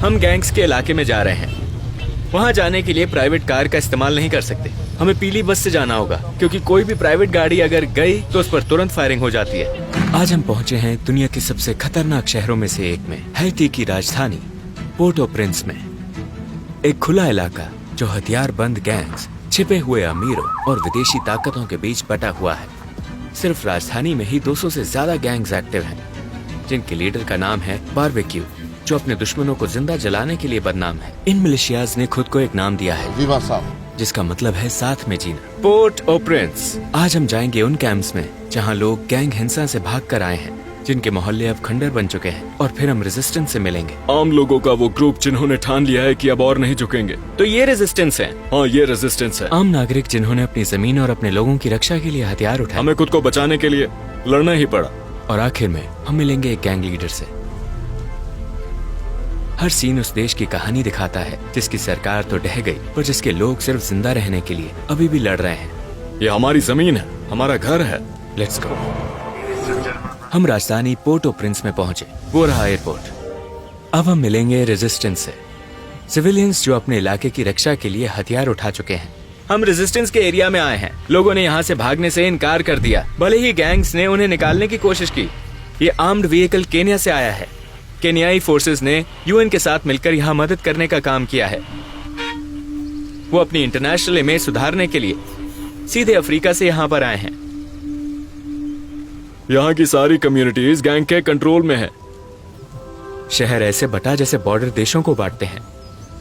हम गैंग्स के इलाके में जा रहे हैं। वहाँ जाने के लिए प्राइवेट कार का इस्तेमाल नहीं कर सकते। हमें पीली बस से जाना होगा, क्योंकि कोई भी प्राइवेट गाड़ी अगर गई तो उस पर तुरंत फायरिंग हो जाती है। आज हम पहुँचे हैं दुनिया के सबसे खतरनाक शहरों में से एक में, हैती की राजधानी पोर्ट ओ प्रिंस में। एक खुला इलाका जो हथियारबंद गैंग्स, छिपे हुए अमीरों और विदेशी ताकतों के बीच बटा हुआ है। सिर्फ राजधानी में ही 200 से ज्यादा गैंग्स एक्टिव हैं, जिनके लीडर का नाम है बारबेक्यू, जो अपने दुश्मनों को जिंदा जलाने के लिए बदनाम है। इन मिलिशियाज ने खुद को एक नाम दिया है जिसका मतलब है साथ में जीना। पोर्ट ओ प्रिंस। आज हम जाएंगे उन कैंप्स में जहां लोग गैंग हिंसा से भाग कर आए हैं, जिनके मोहल्ले अब खंडर बन चुके हैं, और फिर हम रेजिस्टेंस से मिलेंगे। आम लोगों का वो ग्रुप जिन्होंने ठान लिया है कि अब और नहीं झुकेंगे। तो ये रेजिस्टेंस है। हाँ, ये रेजिस्टेंस है। आम नागरिक जिन्होंने अपनी जमीन और अपने लोगों की रक्षा के लिए हथियार उठाए। हमें खुद को बचाने के लिए लड़ना ही पड़ा। और आखिर में हम मिलेंगे एक गैंग लीडर से। हर सीन उस देश की कहानी दिखाता है जिसकी सरकार तो ढह गई, पर जिसके लोग सिर्फ जिंदा रहने के लिए अभी भी लड़ रहे हैं। ये हमारी जमीन है, हमारा घर है। Let's go. हम राजधानी पोर्ट ओ प्रिंस में पहुंचे। वो रहा एयरपोर्ट। अब हम मिलेंगे रेजिस्टेंस से, सिविलियंस जो अपने इलाके की रक्षा के लिए हथियार उठा चुके हैं। हम रेजिस्टेंस के एरिया में आए हैं। लोगों ने यहाँ से भागने से इनकार कर दिया, भले ही गैंग्स ने उन्हें निकालने की कोशिश की। ये आर्म्ड व्हीकल केन्या से आया है। केन्याई फोर्सेस ने यूएन के साथ मिलकर यहाँ मदद करने का काम किया है। वो अपनी इंटरनेशनल इमेज सुधारने के लिए सीधे अफ्रीका से यहाँ पर आए हैं। यहाँ की सारी कम्युनिटीज गैंग के कंट्रोल में है। शहर ऐसे बटा जैसे बॉर्डर देशों को बांटते हैं।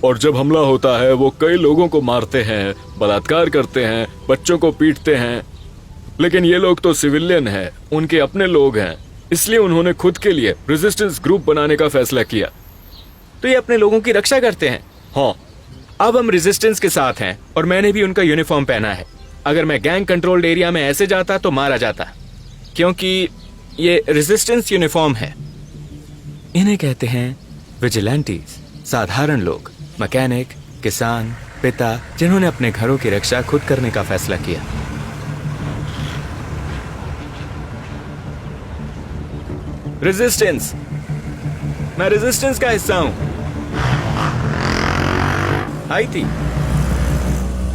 और जब हमला होता है वो कई लोगों को मारते हैं, बलात्कार करते हैं, बच्चों को पीटते हैं। लेकिन ये लोग तो सिविलियन हैं, उनके अपने लोग हैं, इसलिए उन्होंने खुद के लिए रेजिस्टेंस ग्रुप बनाने का फैसला किया। तो ये अपने लोगों की रक्षा करते हैं। हाँ, अब हम रेजिस्टेंस के साथ हैं और मैंने भी उनका यूनिफॉर्म पहना है। अगर मैं गैंग कंट्रोल्ड एरिया में ऐसे जाता तो मारा जाता, क्योंकि ये रेजिस्टेंस यूनिफॉर्म है। इन्हें कहते हैं विजिलेंटीज, साधारण लोग, मैकेनिक, किसान, पिता, जिन्होंने अपने घरों की रक्षा खुद करने का फैसला किया। रेजिस्टेंस, मैं रेजिस्टेंस का हिस्सा हूं। हैती,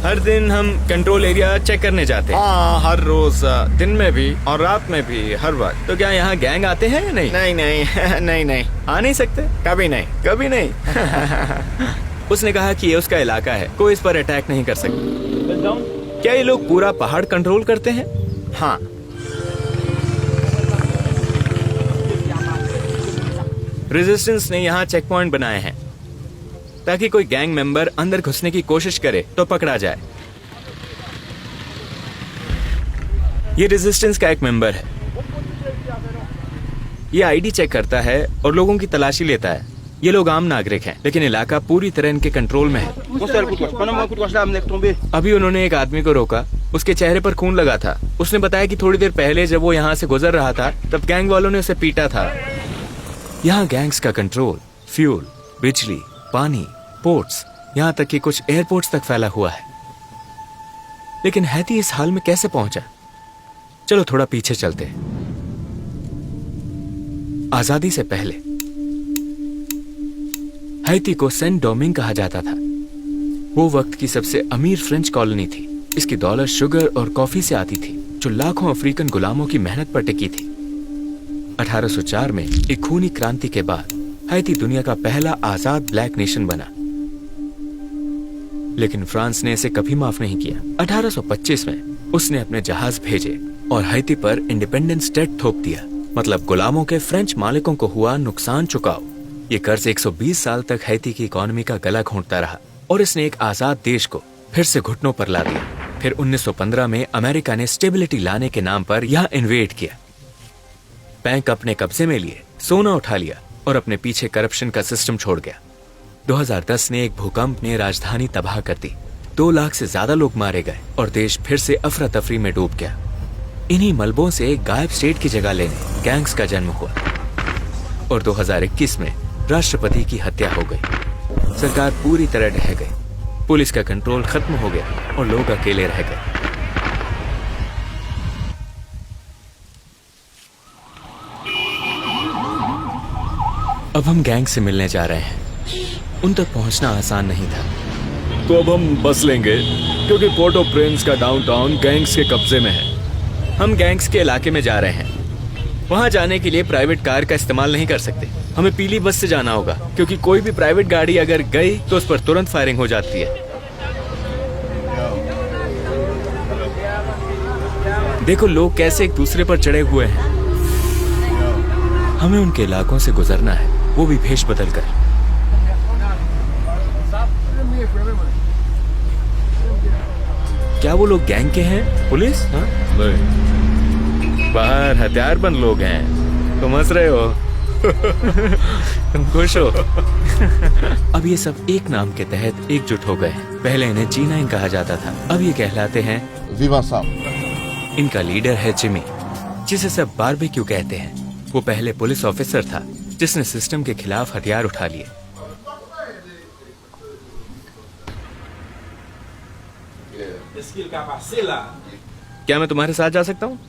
हर दिन हम कंट्रोल एरिया चेक करने जाते हैं। हाँ, हर रोज, दिन में भी और रात में भी, हर वक्त। तो क्या यहाँ गैंग आते हैं या नहीं? नहीं नहीं नहीं नहीं, आ नहीं सकते? कभी नहीं। कभी नहीं। उसने कहा कि ये उसका इलाका है, कोई इस पर अटैक नहीं कर सकता। क्या ये लोग पूरा पहाड़ कंट्रोल करते हैं? हाँ। रेजिस्टेंस ने यहाँ चेक पॉइंट बनाए हैं ताकि कोई गैंग मेंबर अंदर घुसने की कोशिश करे तो पकड़ा जाए। ये रेजिस्टेंस का एक मेंबर है। ये आईडी चेक करता है और लोगों की तलाशी लेता है। ये लोग आम नागरिक हैं, लेकिन इलाका पूरी तरह इनके कंट्रोल में है। अभी उन्होंने एक आदमी को रोका, उसके चेहरे पर खून लगा था। उसने बताया कि थोड़ी देर पहले जब वो यहाँ से गुजर रहा था तब गैंग वालों ने उसे पीटा था। यहाँ गैंग्स का कंट्रोल फ्यूल, बिजली, पानी, पोर्ट्स, यहाँ तक कि कुछ एयरपोर्ट्स तक फैला हुआ है। लेकिन हैती इस हाल में कैसे पहुंचा? चलो थोड़ा पीछे चलते हैं। आजादी से पहले हैती को सेंट डोमिंग कहा जाता था। वो वक्त की सबसे अमीर फ्रेंच कॉलोनी थी। इसकी दौलत शुगर और कॉफी से आती थी, जो लाखों अफ्रीकन गुलामों की मेहनत पर टिकी थी। 1804 में एक खूनी क्रांति के बाद हैती दुनिया का पहला आजाद ब्लैक नेशन बना, लेकिन फ्रांस ने इसे कभी माफ नहीं किया। 1825 में उसने अपने जहाज भेजे और हैती पर इंडिपेंडेंस डेट थोप दिया, मतलब गुलामों के फ्रेंच मालिकों को हुआ नुकसान चुकाओ। ये कर्ज 120 साल तक हैती की इकोनॉमी का गला घोंटता रहा और इसने एक आजाद देश को फिर से घुटनों पर ला दिया। फिर 1915 में अमेरिका ने स्टेबिलिटी लाने के नाम पर यहाँ इन्वेड किया, बैंक अपने कब्जे में लिए, सोना उठा लिया और अपने पीछे करप्शन का सिस्टम छोड़ गया। 2010 ने एक भूकंप ने राजधानी तबाह कर दी। 2 लाख से ज्यादा लोग मारे गए और देश फिर से अफरा तफरी में डूब गया। इन्हीं मलबों से गायब स्टेट की जगह लेने गैंग्स का जन्म हुआ और 2021 में राष्ट्रपति की हत्या हो गई। सरकार पूरी तरह ढह गई, पुलिस का कंट्रोल खत्म हो गया और लोग अकेले रह गए। अब हम गैंग से मिलने जा रहे हैं। उन तक पहुंचना आसान नहीं था। तो अब हम बस लेंगे क्योंकि पोर्ट ऑफ प्रिंस का डाउनटाउन गैंग्स के कब्जे में है। हम गैंग्स के इलाके में जा रहे हैं। वहां जाने के लिए प्राइवेट कार का इस्तेमाल नहीं कर सकते। हमें पीली बस से जाना होगा क्योंकि कोई भी प्राइवेट गाड़ी अगर गई तो उस पर तुरंत फायरिंग हो जाती है। देखो लोग कैसे एक दूसरे पर चढ़े हुए हैं। हमें उनके इलाकों से गुजरना है, वो भी भेष बदल कर। क्या वो लोग गैंग के हैं? पुलिस? हाँ? नहीं। बाहर हथियारबंद लोग हैं। तुम हंस रहे हो। तुम खुश हो। अब ये सब एक नाम के तहत एकजुट हो गए हैं। पहले इन्हें G9 कहा जाता था, अब ये कहलाते हैं Viva Sam. इनका लीडर है जिमी, जिसे सब बारबेक्यू कहते हैं। वो पहले पुलिस ऑफिसर था जिसने सिस्टम के खिलाफ हथियार उठा लिए। क्या मैं तुम्हारे साथ जा सकता हूँ?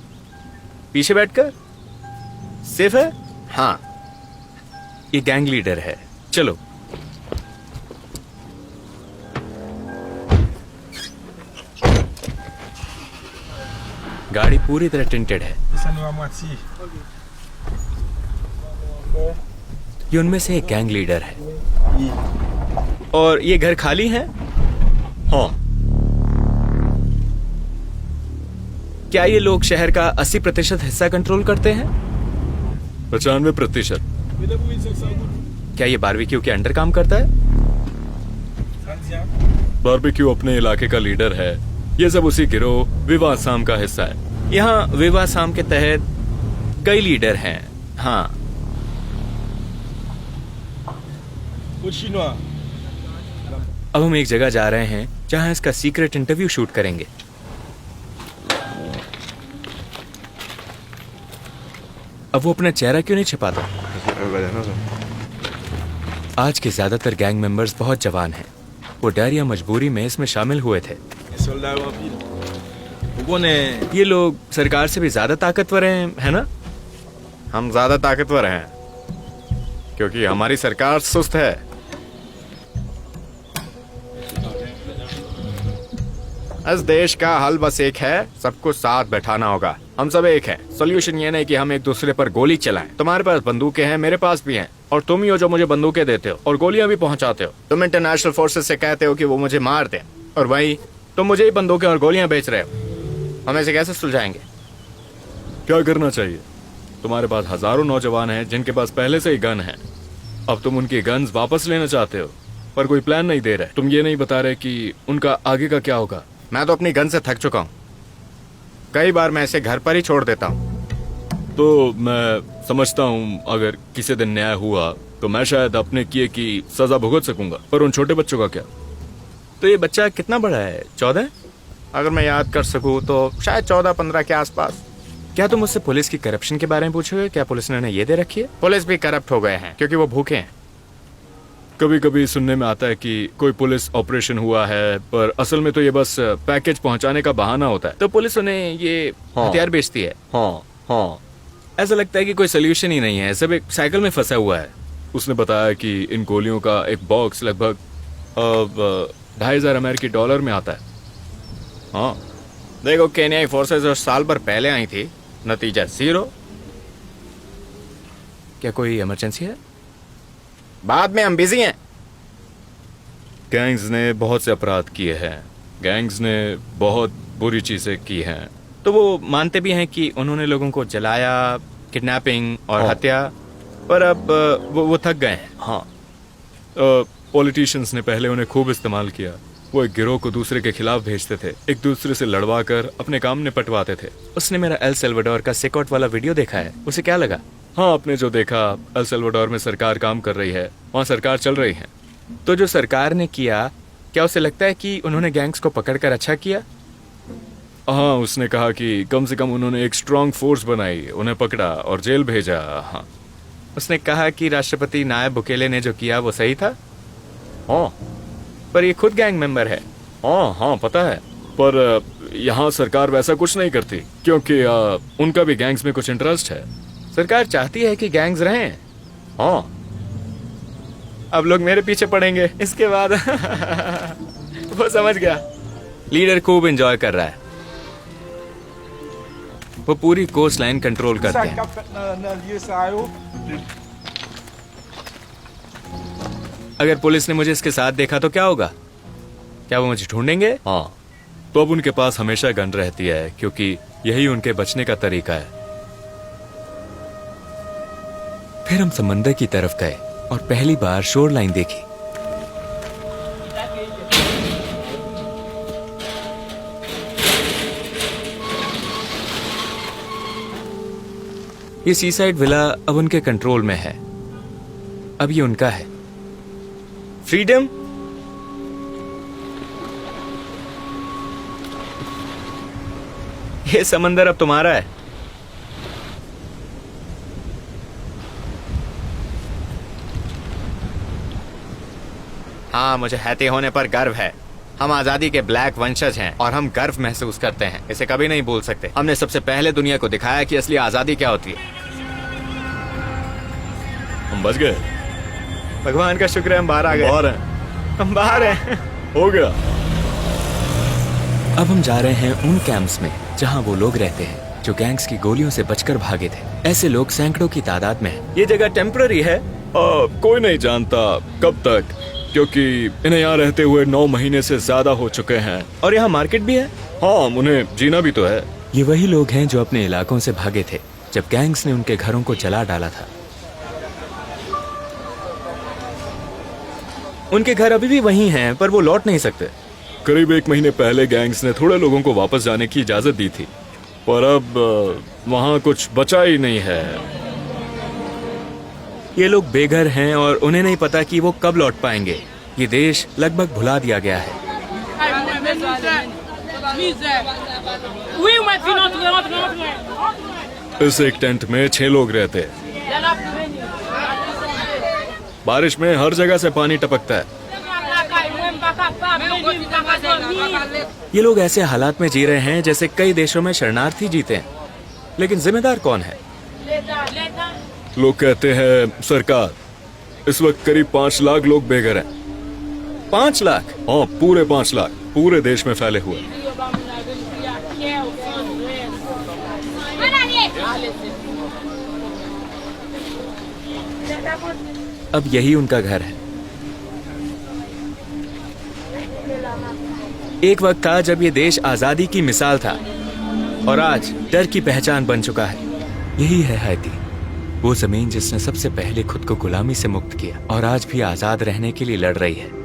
पीछे बैठकर? सेफ है? हाँ। ये गैंग लीडर है, चलो। गाड़ी पूरी तरह टिंटेड है। ये उनमें से एक गैंग लीडर है। और ये घर खाली है? हाँ। क्या ये लोग शहर का 80% हिस्सा कंट्रोल करते हैं? 95%। क्या ये बारबेक्यू के अंडर काम करता है? बारबेक्यू अपने इलाके का लीडर है। ये सब उसी गिरोह विवा साम का हिस्सा है। यहाँ विवा साम के तहत कई लीडर हैं। हाँ। अब हम एक जगह जा रहे हैं जहाँ इसका सीक्रेट इंटरव्यू शूट करेंगे। अब वो अपना चेहरा क्यों नहीं छिपाता? आज के ज्यादातर गैंग मेंबर्स बहुत जवान हैं। वो डर या मजबूरी में इसमें शामिल हुए थे। ये लोग सरकार से भी ज्यादा ताकतवर हैं, है ना? हम ज्यादा ताकतवर हैं क्योंकि हमारी सरकार सुस्त है। इस देश का हल बस एक है, सबको साथ बैठाना होगा। हम सब एक हैं। सोल्यूशन ये नहीं कि हम एक दूसरे पर गोली चलाएं। तुम्हारे पास बंदूकें हैं, मेरे पास भी हैं, और तुम ही हो जो मुझे बंदूकें देते हो और गोलियां भी पहुंचाते हो। तुम इंटरनेशनल फोर्सेस से कहते हो कि वो मुझे मार दें, और वही तुम मुझे ही बंदूकें और गोलियां बेच रहे हो। हम इसे कैसे सुलझाएंगे? क्या करना चाहिए? तुम्हारे पास हजारों नौजवान हैं जिनके पास पहले से ही गन है। अब तुम उनकी गन्स वापस लेना चाहते हो, पर कोई प्लान नहीं दे रहे। तुम ये नहीं बता रहे कि उनका आगे का क्या होगा। मैं तो अपनी गन से थक चुका हूँ। कई बार मैं इसे घर पर ही छोड़ देता हूँ। तो मैं समझता हूँ अगर किसी दिन न्याय हुआ तो मैं शायद अपने किए की सजा भुगत सकूंगा, पर उन छोटे बच्चों का क्या? तो ये बच्चा कितना बड़ा है? 14? अगर मैं याद कर सकूँ तो शायद 14-15 के आसपास। क्या तुम मुझसे पुलिस की करप्शन के बारे में पूछोगे? क्या पुलिस ने ये दे रखी है? पुलिस भी करप्ट हो गए हैं क्योंकि वो भूखे हैं। कभी कभी सुनने में आता है कि कोई पुलिस ऑपरेशन हुआ है, पर असल में तो ये बस पैकेज पहुंचाने का बहाना होता है। तो पुलिस उन्हें ये हथियार बेचती है। हाँ। ऐसा लगता है कि कोई सोल्यूशन ही नहीं है, सब एक साइकिल में फंसा हुआ है। उसने बताया कि इन गोलियों का एक बॉक्स लगभग $2,500 में आता है। हाँ, देखो केन्याई फोर्सेस जो साल भर पहले आई थी, नतीजा 0। क्या कोई इमरजेंसी है? बाद में हम बिजी हैं। गैंग्स ने बहुत से अपराध किए हैं। गैंग्स ने बहुत बुरी चीजें की हैं। तो वो मानते भी हैं कि उन्होंने लोगों को जलाया, किडनैपिंग और हत्या, पर अब वो थक गए हैं। हाँ, पॉलिटिशियंस ने पहले उन्हें खूब इस्तेमाल किया। वो एक गिरोह को दूसरे के खिलाफ भेजते थे, एक दूसरे से लड़वा कर अपने काम निपटवाते थे। उसने मेरा एल सेल्वाडोर का सिकॉट वाला वीडियो देखा है, उसे क्या लगा? हाँ, आपने जो देखा, एल सेल्वाडोर में सरकार काम कर रही है, वहाँ सरकार चल रही है। तो जो सरकार ने किया, क्या उसे लगता है कि उन्होंने गैंग्स को पकड़कर अच्छा किया? हाँ, उसने कहा कि कम से कम उन्होंने एक स्ट्रांग फोर्स बनाई, उन्हें पकड़ा और जेल भेजा। हाँ, उसने कहा कि राष्ट्रपति नायब बुकेले ने जो किया वो सही था। हाँ, पर ये खुद गैंग मेंबर है। हाँ, पता है, पर यहाँ सरकार वैसा कुछ नहीं करती क्योंकि उनका भी गैंग्स में कुछ इंटरेस्ट है। सरकार चाहती है कि गैंग्स रहें। हाँ, अब लोग मेरे पीछे पड़ेंगे। इसके बाद वो समझ गया। लीडर खूब एंजॉय कर रहा है। वो पूरी कोस्ट लाइन कंट्रोल करते हैं। अगर पुलिस ने मुझे इसके साथ देखा तो क्या होगा? क्या वो मुझे ढूंढेंगे? हाँ, तो अब उनके पास हमेशा गन रहती है क्योंकि यही उनके बचने का तरीका है। फिर हम समंदर की तरफ गए और पहली बार शोर लाइन देखी। ये सीसाइड विला अब उनके कंट्रोल में है। अब ये उनका है। फ्रीडम। ये समंदर अब तुम्हारा है। हाँ, मुझे हैती होने पर गर्व है। हम आजादी के ब्लैक वंशज हैं और हम गर्व महसूस करते हैं। इसे कभी नहीं भूल सकते। हमने सबसे पहले दुनिया को दिखाया कि असली आजादी क्या होती है। हम बच गए। भगवान का शुक्र है, हम बाहर आ गए। बाहर हैं। हम बाहर हैं। हो गया। अब हम जा रहे हैं उन कैंप्स में जहां वो लोग रहते हैं जो गैंग्स की गोलियों से बचकर भागे थे। ऐसे लोग सैकड़ों की तादाद में हैं। ये जगह टेम्पररी है। कोई नहीं जानता कब तक, क्योंकि इन्हें यहाँ रहते हुए 9 महीने से ज्यादा हो चुके हैं। और यहाँ मार्केट भी है। हाँ, उन्हें जीना भी तो है। ये वही लोग हैं जो अपने इलाकों से भागे थे जब गैंग्स ने उनके घरों को जला डाला था। उनके घर अभी भी वही हैं, पर वो लौट नहीं सकते। करीब 1 महीने पहले गैंग्स ने थोड़े लोगों को वापस जाने की इजाजत दी थी, पर अब वहाँ कुछ बचा ही नहीं है। ये लोग बेघर हैं और उन्हें नहीं पता कि वो कब लौट पाएंगे। ये देश लगभग भुला दिया गया है। इस एक टेंट में 6 लोग रहते। बारिश में हर जगह से पानी टपकता है। ये लोग ऐसे हालात में जी रहे हैं जैसे कई देशों में शरणार्थी जीते हैं। लेकिन जिम्मेदार कौन है? लोग कहते हैं सरकार। इस वक्त करीब 5 लाख लोग बेघर हैं। 5 लाख? हाँ, पूरे 5 लाख पूरे देश में फैले हुए। अब यही उनका घर है। एक वक्त था जब ये देश आजादी की मिसाल था और आज डर की पहचान बन चुका है। यही है हैती, वो जमीन जिसने सबसे पहले खुद को गुलामी से मुक्त किया और आज भी आजाद रहने के लिए लड़ रही है।